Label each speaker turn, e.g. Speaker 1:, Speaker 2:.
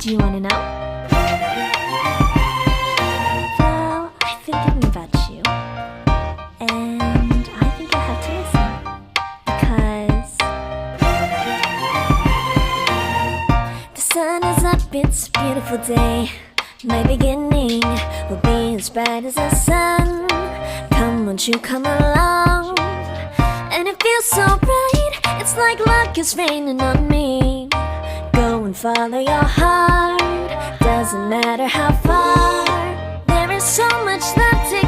Speaker 1: Do you wanna know? Well, I've been thinking about you, and I think I have to listen. Because the sun is up, it's a beautiful day. My beginning will be as bright as the sun. Come, won't you come along? And it feels so bright, it's like luck is raining on me. Go and follow your heart, doesn't matter how far. There is so much love to